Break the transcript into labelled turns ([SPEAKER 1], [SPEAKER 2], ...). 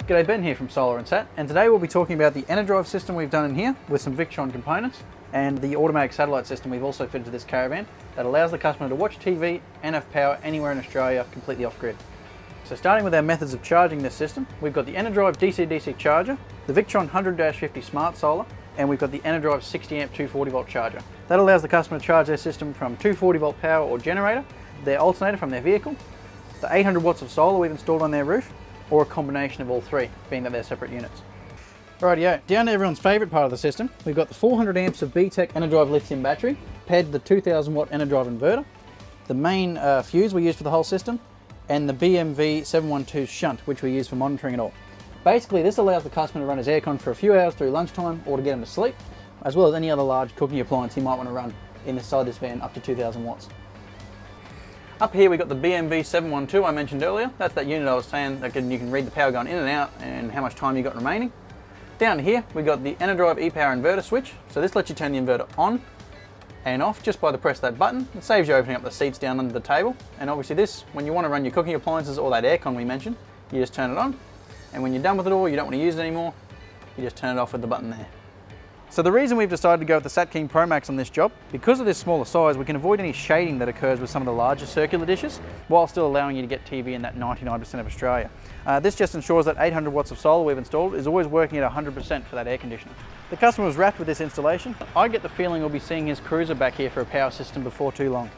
[SPEAKER 1] G'day, Ben here from Solar and Sat, and today we'll be talking about the Enerdrive system we've done in here with some Victron components and the automatic satellite system we've also fitted to this caravan that allows the customer to watch TV and have power anywhere in Australia completely off-grid. So starting with our methods of charging this system, we've got the Enerdrive DC-DC charger, the Victron 100-50 Smart Solar, and we've got the Enerdrive 60 amp 240 volt charger. That allows the customer to charge their system from 240 volt power or generator, their alternator from their vehicle, the 800 watts of solar we've installed on their roof, or a combination of all three, being that they're separate units. Rightio, down to everyone's favourite part of the system, we've got the 400 amps of B-Tec Enerdrive Lithium battery, paired to the 2000 watt Enerdrive inverter, the main fuse we use for the whole system, and the BMV 712 shunt, which we use for monitoring it all. Basically, this allows the customer to run his aircon for a few hours through lunchtime or to get him to sleep, as well as any other large cooking appliance he might want to run inside this van up to 2000 watts. Up here we've got the BMV 712 I mentioned earlier. That's that unit I was saying that you can read the power going in and out and how much time you've got remaining. Down here we've got the Enerdrive e-power inverter switch. So this lets you turn the inverter on and off just by the press of that button. It saves you opening up the seats down under the table. And obviously this, when you want to run your cooking appliances or that aircon we mentioned, you just turn it on. And when you're done with it all, you don't want to use it anymore, you just turn it off with the button there. So the reason we've decided to go with the SatKing Promax on this job, because of this smaller size, we can avoid any shading that occurs with some of the larger circular dishes, while still allowing you to get TV in that 99% of Australia. This just ensures that 800 watts of solar we've installed is always working at 100% for that air conditioner. The customer was wrapped with this installation. I get the feeling we'll be seeing his cruiser back here for a power system before too long.